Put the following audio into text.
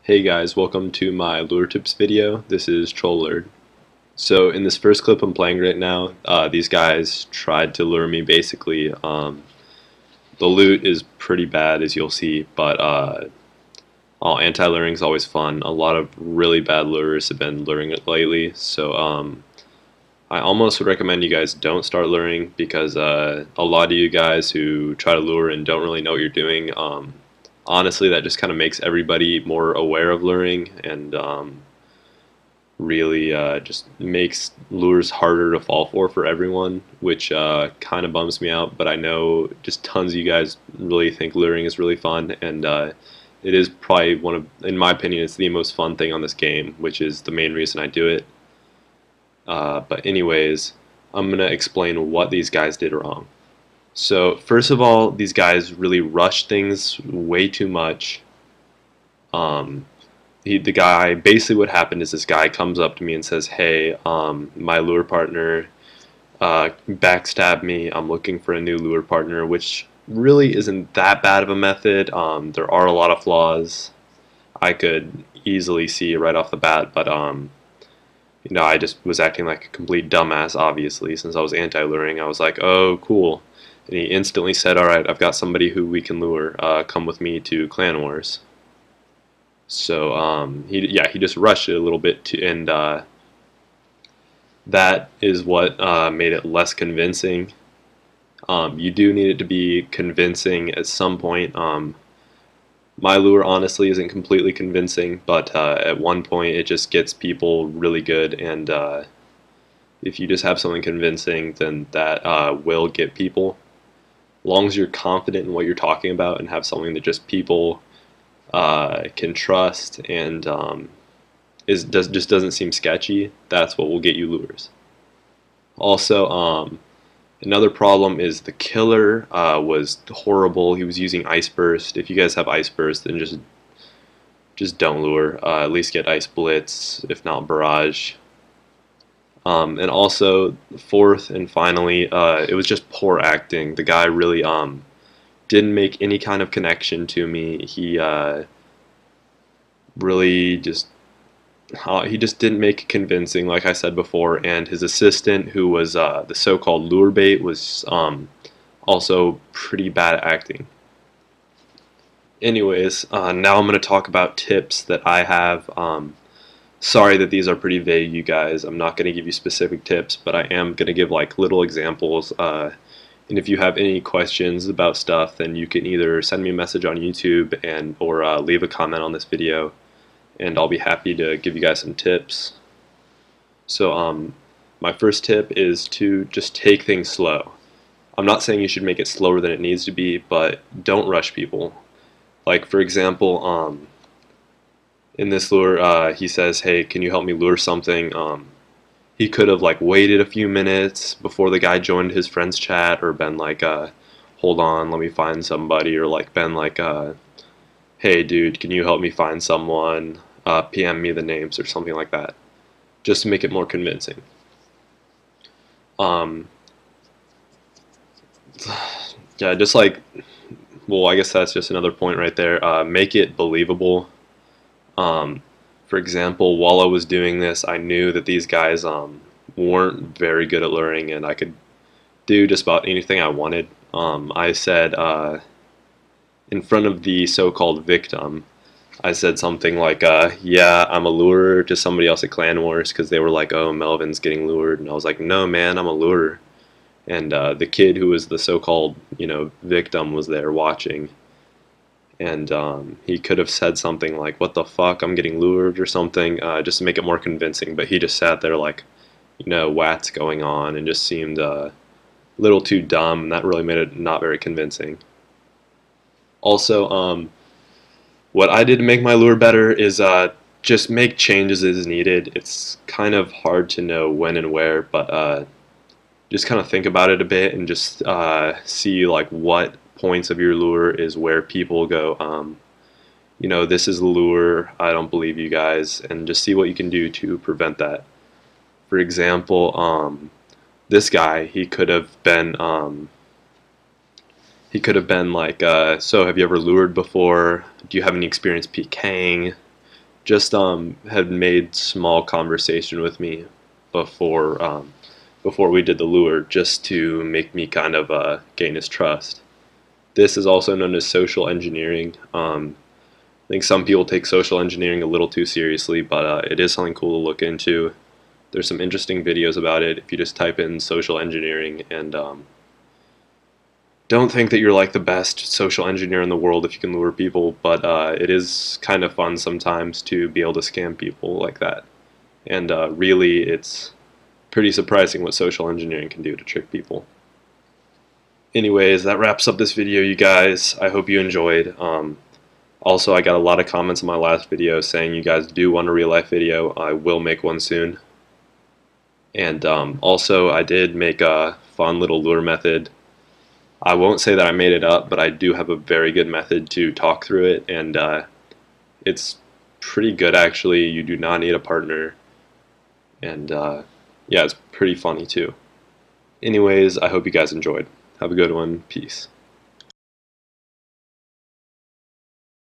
Hey guys, welcome to my lure tips video. This is Trololured. So in this first clip I'm playing right now, these guys tried to lure me basically. The loot is pretty bad as you'll see, but all anti-luring is always fun. A lot of really bad lures have been luring it lately, so I almost would recommend you guys don't start luring because a lot of you guys who try to lure and don't really know what you're doing, honestly, that just kind of makes everybody more aware of luring and really just makes lures harder to fall for everyone, which kind of bums me out. But I know just tons of you guys really think luring is really fun, and it is probably in my opinion, it's the most fun thing on this game, which is the main reason I do it. But anyways, I'm going to explain what these guys did wrong. So first of all, these guys really rushed things way too much. The guy, basically what happened is this guy comes up to me and says, hey, my lure partner backstabbed me, I'm looking for a new lure partner, which really isn't that bad of a method. There are a lot of flaws I could easily see right off the bat, but you know, I just was acting like a complete dumbass, obviously, since I was anti-luring. I was like, oh, cool. And he instantly said, alright, I've got somebody who we can lure. Come with me to Clan Wars. So, he just rushed it a little bit, and that is what made it less convincing. You do need it to be convincing at some point. My lure honestly isn't completely convincing, but at one point it just gets people really good, and if you just have something convincing, then that will get people. As long as you're confident in what you're talking about and have something that just people can trust and just doesn't seem sketchy, that's what will get you lures. Also, another problem is the killer was horrible. He was using Ice Burst. If you guys have Ice Burst, then just don't lure. At least get Ice Blitz, if not Barrage. And also, fourth and finally, it was just poor acting. The guy really didn't make any kind of connection to me. He really just didn't make it convincing, like I said before. And his assistant, who was the so-called lure bait, was also pretty bad at acting. Anyways, now I'm going to talk about tips that I have. Sorry that these are pretty vague, you guys. I'm not going to give you specific tips, but I am going to give like little examples. And if you have any questions about stuff, then you can either send me a message on YouTube or leave a comment on this video, and I'll be happy to give you guys some tips. So my first tip is to just take things slow. I'm not saying you should make it slower than it needs to be, but don't rush people. Like, for example, in this lure, he says, hey, can you help me lure something? He could have like waited a few minutes before the guy joined his friend's chat, or been like, hold on, let me find somebody, or like been like, hey dude, can you help me find someone? PM me the names, or something like that, just to make it more convincing. Yeah, just like, well, I guess that's just another point right there. Make it believable. For example, while I was doing this, I knew that these guys weren't very good at luring, and I could do just about anything I wanted. I said, in front of the so-called victim, I said something like, yeah, I'm a lurer, to somebody else at Clan Wars, because they were like, oh, Melvin's getting lured, and I was like, no man, I'm a lurer. And the kid who was the so-called, you know, victim was there watching. And he could have said something like, what the fuck, I'm getting lured, or something, just to make it more convincing, but he just sat there like, you know, what's going on, and just seemed a little too dumb, and that really made it not very convincing. Also, what I did to make my lure better is just make changes as needed. It's kind of hard to know when and where, but just kind of think about it a bit, and just see like what points of your lure is where people go, you know, this is the lure, I don't believe you guys, and just see what you can do to prevent that. For example, this guy, he could have been like, so have you ever lured before? Do you have any experience pking? just had made small conversation with me before we did the lure, just to make me kind of gain his trust. This is also known as social engineering. I think some people take social engineering a little too seriously, but it is something cool to look into. There's some interesting videos about it if you just type in social engineering, and don't think that you're like the best social engineer in the world if you can lure people, but it is kind of fun sometimes to be able to scam people like that. And really, it's pretty surprising what social engineering can do to trick people. Anyways, that wraps up this video, you guys. I hope you enjoyed. Also, I got a lot of comments on my last video saying you guys do want a real life video. I will make one soon. And also, I did make a fun little lure method. I won't say that I made it up, but I do have a very good method to talk through it, and it's pretty good actually. You do not need a partner, and yeah, it's pretty funny too. Anyways, I hope you guys enjoyed. Have a good one. Peace.